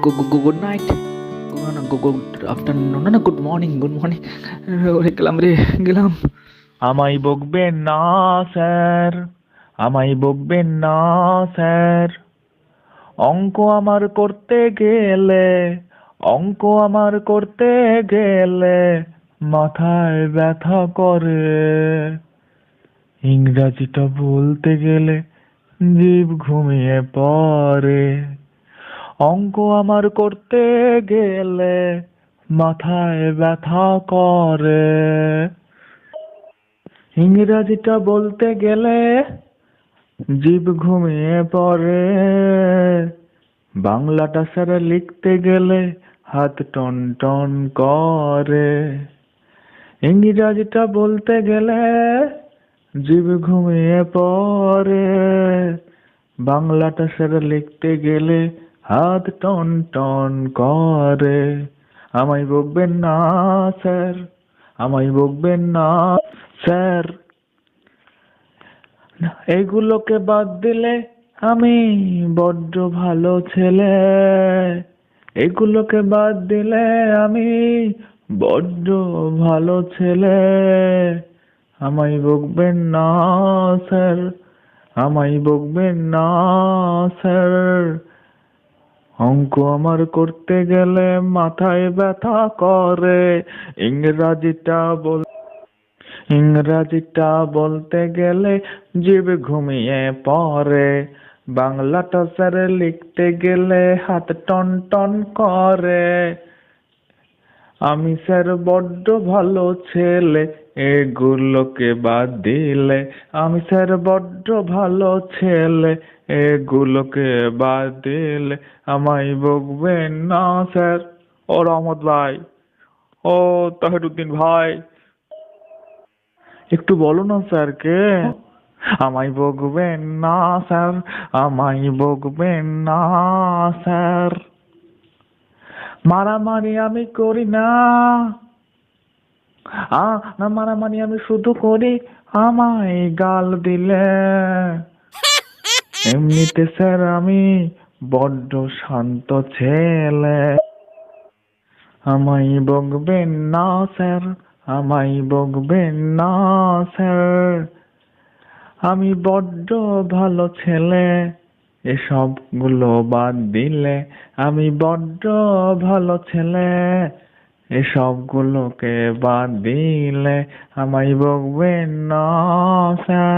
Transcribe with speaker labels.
Speaker 1: Good night, good afternoon, না না, good morning, ওরে গেলাম রে, গেলাম।
Speaker 2: আমায় বকবেন না স্যার, আমায় বকবেন না স্যার। অঙ্ক আমার করতে গেলে, অঙ্ক আমার করতে গেলে মাথায় ব্যথা করে। ইংরাজিটা বলতে গেলে জিভ ঘুমিয়ে পড়ে। অঙ্ক আমার করতে গেলে মাথায় ব্যথা করে। ইংরাজিটা বলতে গেলে জিভ ঘুমিয়ে পড়ে। বাংলাটা স্যার লিখতে গেলে হাত টন টন করে। ইংরাজিটা বলতে গেলে জিভ ঘুমিয়ে পড়ে। বাংলাটা স্যার লিখতে গেলে হাত টন টন করে। আমায় বকবেন না স্যার, আমায় বকবেন না স্যার। এগুলোকে বাদ দিলে আমি বড্ড ভালো ছেলে। এগুলোকে বাদ দিলে আমি বড্ড ভালো ছেলে। আমায় বকবেন না স্যার, আমায় বকবেন না স্যার। অঙ্ক আমার করতে গেলে মাথায় ব্যথা করে। ইংরাজিটা বল ইংরাজিটা বলতে গেলে জিভ ঘুমিয়ে পড়ে। বাংলাটা স্যার লিখতে গেলে হাত টন টন করে। আমি স্যার বড্ড ভালো ছেলে, এগুলোকে বাদ দিলে। আমি স্যার বড্ড ভালো ছেলে, এগুলোকে বাদ দিলে। আমায় বকবেন না স্যার। ও রহমত ভাই, ও তাহিরুদ্দিন ভাই, একটু বলো না স্যারকে। আমায় বকবেন না স্যার, আমায় বকবেন না স্যার। মারামারি আমি করি না, না মারামারি আমি শুধু করি আমায় গাল দিলে। এমনিতে স্যার আমি বড্ড শান্ত ছেলে। আমায় বকবেন না স্যার, আমায় বকবেন না স্যার। আমি বড্ড ভালো ছেলে, এসবগুলো বাদ দিলে। আমি বড্ড ভালো ছেলে, এসবগুলোকে বাদ দিলে। আমায় বকবেন না স্যার।